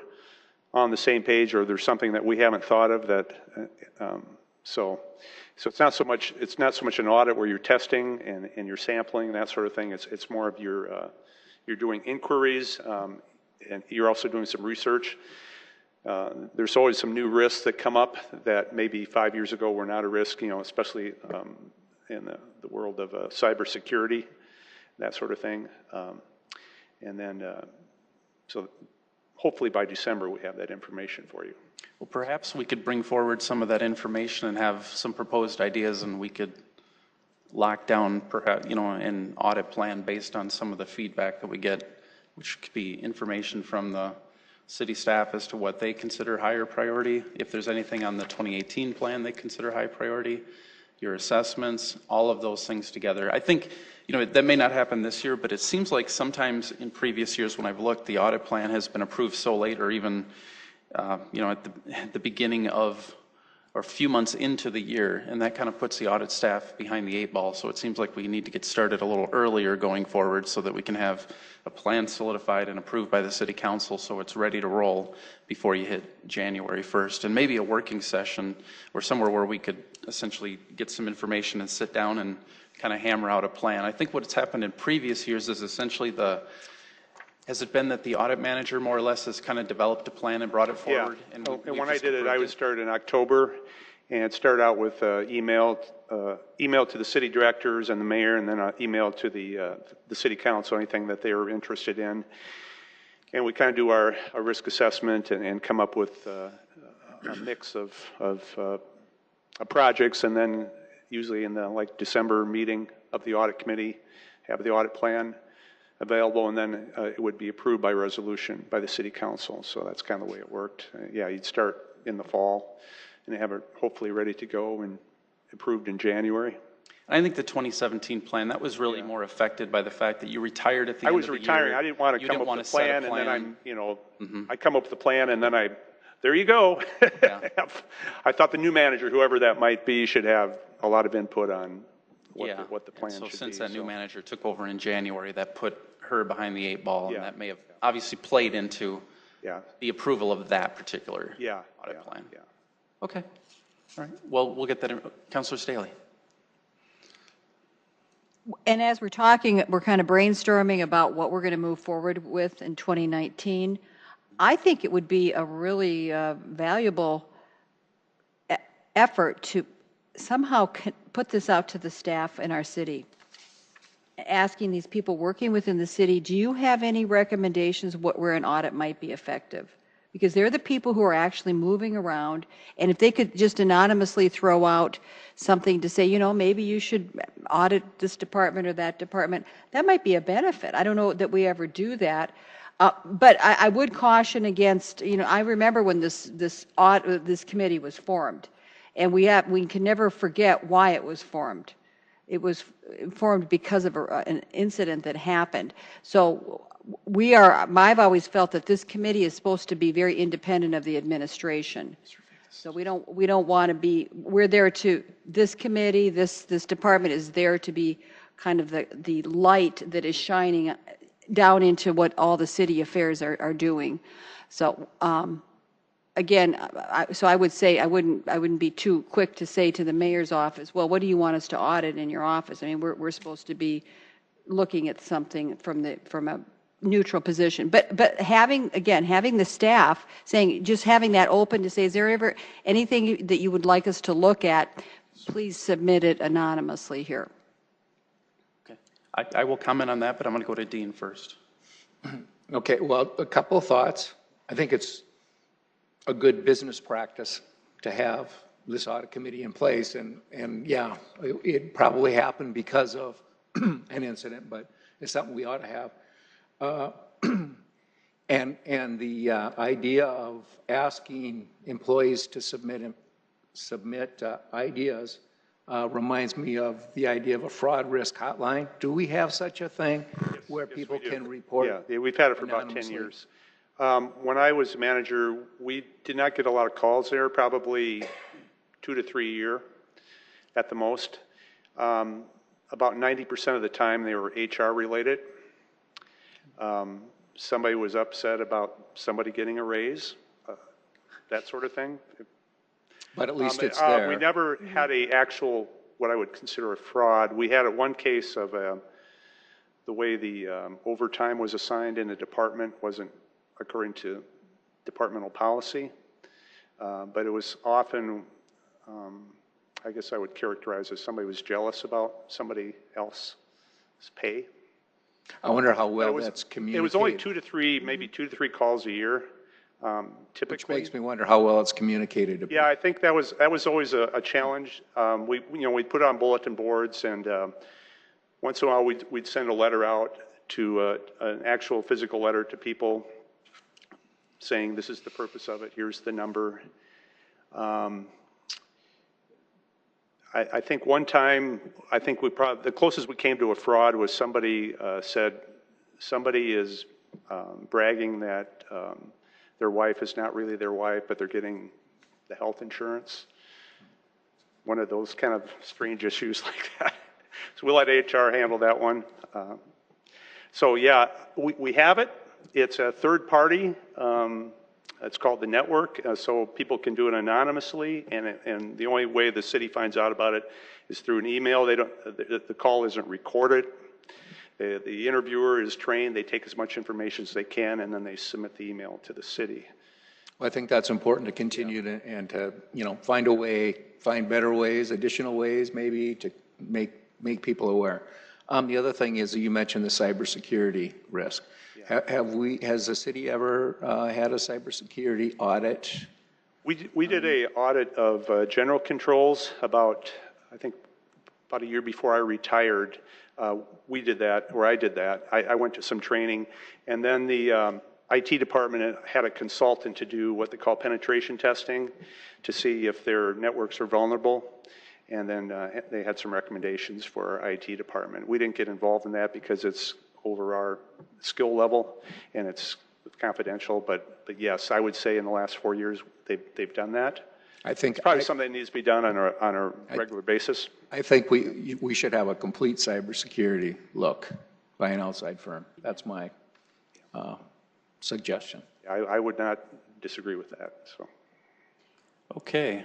on the same page or there's something that we haven't thought of that. So it's not so much an audit where you're testing and you're sampling, that sort of thing. It's more of you're doing inquiries, and you're also doing some research. There's always some new risks that come up that maybe 5 years ago were not a risk, especially in the world of cybersecurity, that sort of thing. And then, so hopefully by December we have that information for you. Well, perhaps we could bring forward some of that information and have some proposed ideas, and we could lock down perhaps, an audit plan based on some of the feedback that we get, which could be information from the city staff as to what they consider higher priority. If there's anything on the 2018 plan they consider high priority, your assessments, all of those things together. I think, that may not happen this year, but it seems like sometimes in previous years when I've looked, the audit plan has been approved so late, or even, at the beginning of, or a few months into the year, and that kind of puts the audit staff behind the 8 ball. So it seems like we need to get started a little earlier going forward so that we can have a plan solidified and approved by the city council so it's ready to roll before you hit January 1st. And maybe a working session or somewhere where we could essentially get some information and sit down and kind of hammer out a plan. I think what's happened in previous years is essentially has it been that the audit manager more or less has kind of developed a plan and brought it forward? Yeah, and when I did it, I would start in October and start out with email to the city directors and the mayor, and then an email to the city council, anything that they were interested in. And we kind of do our risk assessment and come up with a mix of projects, and then usually in the December meeting of the audit committee, have the audit plan available, and then it would be approved by resolution by the city council. So that's kind of the way it worked. Yeah, you'd start in the fall and have it hopefully ready to go and approved in January. I think the 2017 plan, that was really more affected by the fact that you retired at the end of the year. I was retiring. I didn't want to come up with a plan, and then I come up with the plan, and then there you go. Yeah. I thought the new manager, whoever that might be, should have a lot of input on what the plan should be. So since that new manager took over in January, that put her behind the 8 ball, and that may have obviously played into the approval of that particular audit plan. Yeah. Okay. All right. Well, we'll get that in. Councilor Staley. And as we're talking, we're kind of brainstorming about what we're going to move forward with in 2019. I think it would be a really valuable effort to somehow put this out to the staff in our city, asking these people working within the city, do you have any recommendations where an audit might be effective? Because they're the people who are actually moving around, and if they could just anonymously throw out something to say, maybe you should audit this department or that department, that might be a benefit. I don't know that we ever do that. But I would caution against, I remember when this committee was formed, and we can never forget why it was formed. It was formed because of an incident that happened. So I've always felt that this committee is supposed to be very independent of the administration. So we don't want to be, we're there to, this committee, this department is there to be kind of the light that is shining down into what all the city affairs are doing. So again, so I would say I wouldn't be too quick to say to the mayor's office, well, what do you want us to audit in your office? I mean, we're supposed to be looking at something from a neutral position. But having the staff saying, just having that open to say, is there ever anything that you would like us to look at? Please submit it anonymously here. I will comment on that, but I'm going to go to Dean first. Okay, well, a couple of thoughts. I think it's a good business practice to have this audit committee in place, and yeah, it probably happened because of an incident, but is something we ought to have. And the idea of asking employees to submit ideas reminds me of the idea of a fraud risk hotline. Do we have such a thing where people can report? Yeah, we've had it for about 10 years. When I was manager, we did not get a lot of calls there, probably 2 to 3 a year at the most. About 90% of the time they were HR related. Somebody was upset about somebody getting a raise, that sort of thing. But at least it's there. We never had a actual, what I would consider a fraud. We had one case of the way the overtime was assigned in a department wasn't according to departmental policy, but it was often, I guess I would characterize as somebody was jealous about somebody else's pay. I wonder how well that's communicated. It was only 2 to 3, maybe 2 to 3 calls a year, typically. Which makes me wonder how well it's communicated. Yeah, I think that was always a challenge. We'd put it on bulletin boards, and once in a while we'd send a letter out to an actual physical letter to people saying this is the purpose of it, here's the number. I think one time, the closest we came to a fraud was somebody said somebody is bragging that their wife is not really their wife, but they're getting the health insurance. One of those kind of strange issues like that. So we'll let HR handle that one. So yeah, we have it. It's a third party. It's called the network, so people can do it anonymously, and the only way the city finds out about it is through an email. The call isn't recorded. The interviewer is trained. They take as much information as they can, and then they submit the email to the city. Well, I think that's important to continue to find a way, find better ways, additional ways maybe to make people aware. The other thing is you mentioned the cybersecurity risk. Has the city ever had a cybersecurity audit? We did a audit of general controls about a year before I retired. We did that, or I did that. I went to some training, and then the IT department had a consultant to do what they call penetration testing to see if their networks are vulnerable. And then they had some recommendations for our IT department. We didn't get involved in that because it's over our skill level and it's confidential, but yes, I would say in the last 4 years they've done that. I think it's probably something that needs to be done on a regular basis. I think we should have a complete cybersecurity look by an outside firm. That's my suggestion. I would not disagree with that. So, okay,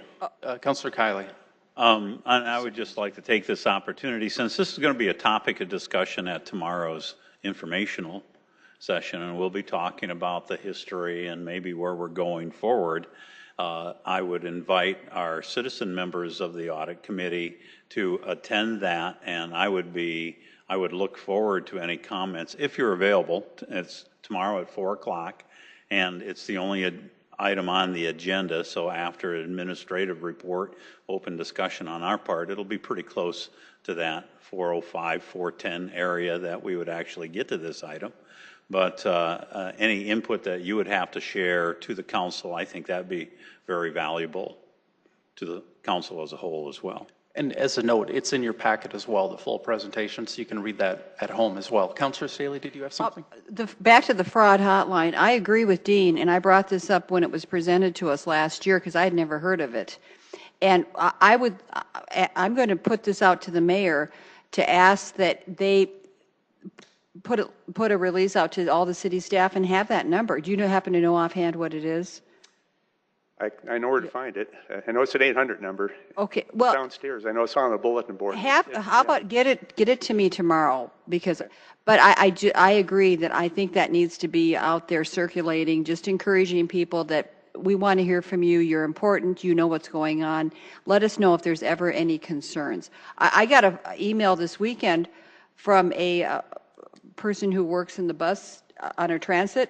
Councilor Kiley. I would just like to take this opportunity, since this is going to be a topic of discussion at tomorrow's informational session, and we'll be talking about the history and maybe where we're going forward. I would invite our citizen members of the audit committee to attend that, and I would look forward to any comments if you're available. It's tomorrow at 4 o'clock, and it's the only item on the agenda, so after an administrative report, open discussion on our part, it'll be pretty close to that 4:05, 4:10 area that we would actually get to this item. But any input that you would have to share to the council, I think that'd be very valuable to the council as a whole as well. And as a note, it's in your packet as well, the full presentation, so you can read that at home as well. Councilor Staley, did you have something? Back to the fraud hotline, I agree with Dean, and I brought this up when it was presented to us last year because I had never heard of it. And I'm going to put this out to the mayor to ask that they put a release out to all the city staff and have that number. Do you happen to know offhand what it is? I know where to find it. I know it's an 800 number. Okay, well, downstairs. I know it's on the bulletin board. How about get it to me tomorrow? But I agree that I think that needs to be out there circulating, just encouraging people that we want to hear from you. You're important. You know what's going on. Let us know if there's ever any concerns. I got an email this weekend from a person who works in the bus on a transit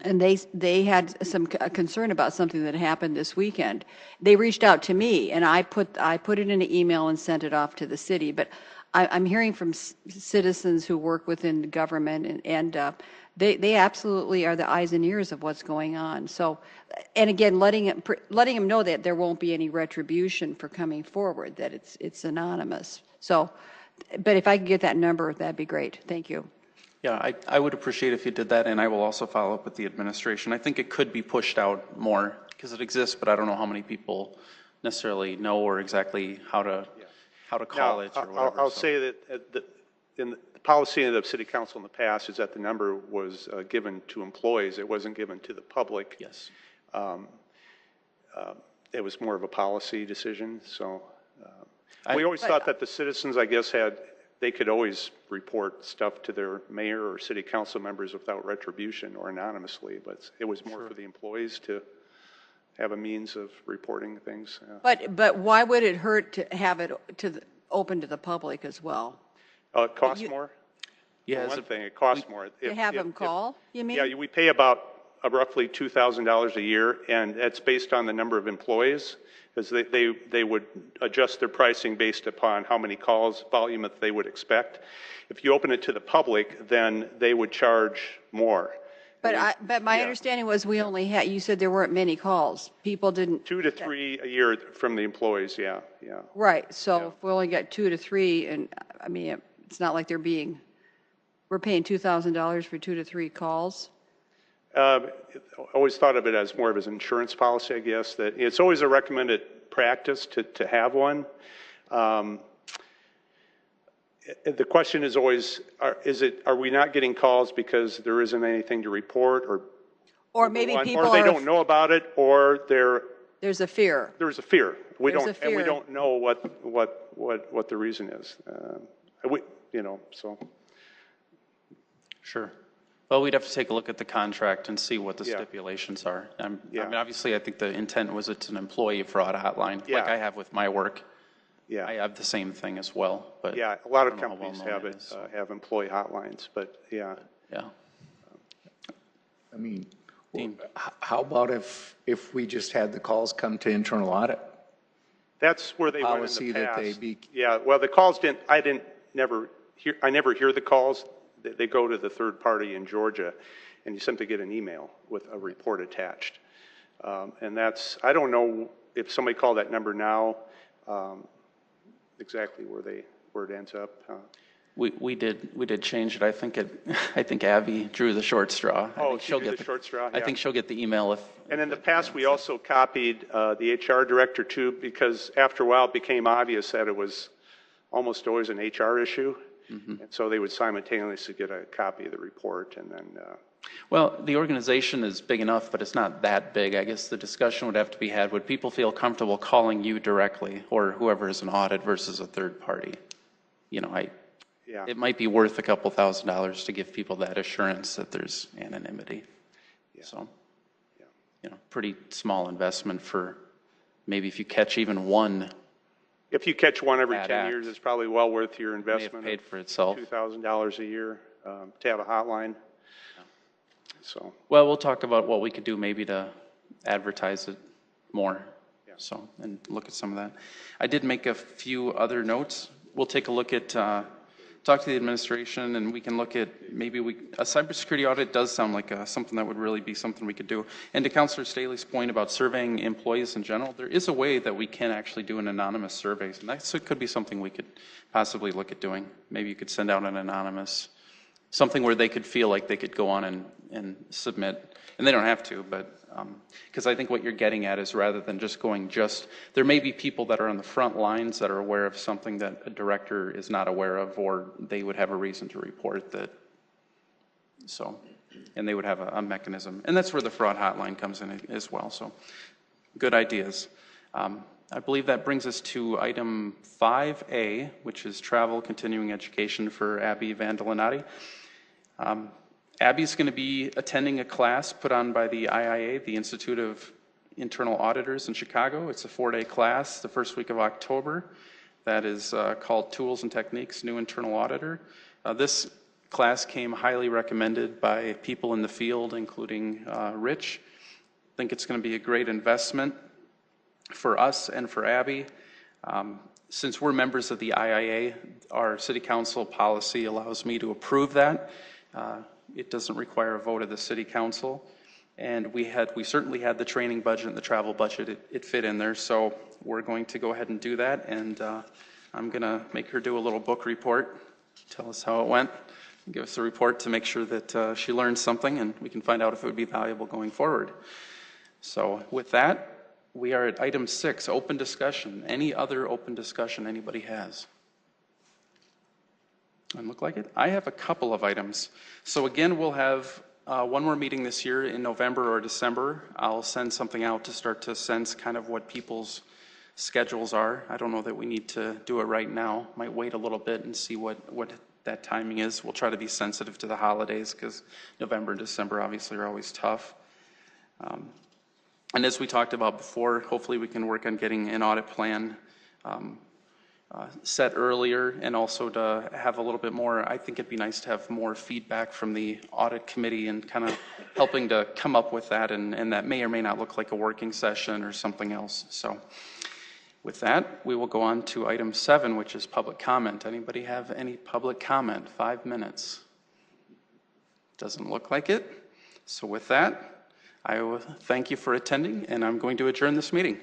And they had some concern about something that happened this weekend. They reached out to me, and I put it in an email and sent it off to the city. But I'm hearing from citizens who work within the government, and they absolutely are the eyes and ears of what's going on. So, and again, letting them know that there won't be any retribution for coming forward, that it's anonymous. So, but if I could get that number, that'd be great. Thank you. Yeah, I would appreciate if you did that, and I will also follow up with the administration. I think it could be pushed out more because it exists, but I don't know how many people necessarily know or exactly how to call it or whatever. I'll say that in the policy of the city council in the past is that the number was given to employees. It wasn't given to the public. Yes. It was more of a policy decision. So we always thought that the citizens, I guess, they could always report stuff to their mayor or city council members without retribution or anonymously, but it was more for the employees to have a means of reporting things. But why would it hurt to have it open to the public as well? It costs more? Yeah, For one thing, it costs more. To have them call, you mean? Yeah, we pay about roughly $2,000 a year, and that's based on the number of employees, because they would adjust their pricing based upon how many calls, volume that they would expect. If you open it to the public, then they would charge more. But my understanding was we only had, you said there weren't many calls. People didn't. 2 to 3 a year from the employees, yeah. Right, so if we only got 2 to 3, and I mean, it's not like we're paying $2,000 for 2 to 3 calls. Always thought of it as more of an insurance policy, I guess, that it's always a recommended practice to have one. The question is always, are we not getting calls because there isn't anything to report, or maybe people or they don't know about it, or there's a fear. There's a fear. And we fear. don't know what the reason is. So. Sure. Well, we'd have to take a look at the contract and see what the stipulations are. I mean, obviously, I think the intent was it's an employee fraud hotline, like I have with my work. Yeah, I have the same thing as well. But yeah, a lot of companies have employee hotlines, but yeah. Yeah. I mean, how about if we just had the calls come to internal audit? That's where they went in the past. That they be. Yeah, well, the calls I never hear the calls. They go to the third party in Georgia, and you simply get an email with a report attached. And I don't know if somebody called that number now, exactly where it ends up. We did change it. I think Abby drew the short straw. She'll get the short straw. Yeah. I think she'll get the email if. And in the past, we also copied the HR director too, because after a while it became obvious that it was almost always an HR issue. And so they would simultaneously get a copy of the report, and then. Well, the organization is big enough, but it's not that big. I guess the discussion would have to be had. Would people feel comfortable calling you directly, or whoever is an audit versus a third party? It might be worth a couple $1,000s to give people that assurance that there's anonymity. Yeah. So, pretty small investment for maybe if you catch even one. If you catch one every 10 years, it's probably well worth your investment. May have paid for itself. $2,000 a year to have a hotline. Yeah. So. Well, we'll talk about what we could do maybe to advertise it more. Yeah. So, and look at some of that. I did make a few other notes. We'll take a look at, talk to the administration, and we can look at maybe a cybersecurity audit does sound like something that would really be something we could do. And to Councilor Staley's point about surveying employees in general, there is a way that we can actually do an anonymous survey, and that could be something we could possibly look at doing. Maybe you could send out an anonymous, something where they could feel like they could go on and submit, and they don't have to, but because I think what you're getting at is rather than just going there may be people that are on the front lines that are aware of something that a director is not aware of, or they would have a reason to report that. So, and they would have a mechanism. And that's where the fraud hotline comes in as well. So, good ideas. I believe that brings us to item 5A, which is travel continuing education for Abby Vandelinati. Abby's going to be attending a class put on by the IIA, the Institute of Internal Auditors in Chicago. It's a 4-day class the first week of October. That is called Tools and Techniques, New Internal Auditor. This class came highly recommended by people in the field, including Rich. I think it's going to be a great investment for us and for Abby. Since we're members of the IIA, our city council policy allows me to approve that. It doesn't require a vote of the city council. And we certainly had the training budget and the travel budget. It fit in there. So we're going to go ahead and do that. And I'm going to make her do a little book report, tell us how it went, and give us a report to make sure that she learned something and we can find out if it would be valuable going forward. So with that, we are at item 6, open discussion. Any other open discussion anybody has? Doesn't look like it. I have a couple of items. So again, we'll have one more meeting this year in November or December. I'll send something out to start to sense kind of what people's schedules are. I don't know that we need to do it right now. Might wait a little bit and see what that timing is. We'll try to be sensitive to the holidays because November and December obviously are always tough. And as we talked about before, hopefully we can work on getting an audit plan set earlier, and also to have a little bit more. I think it'd be nice to have more feedback from the audit committee and kind of helping to come up with that, and that may or may not look like a working session or something else. So with that, we will go on to item 7, which is public comment. Anybody have any public comment? 5 minutes. Doesn't look like it. So with that, I will thank you for attending, and I'm going to adjourn this meeting.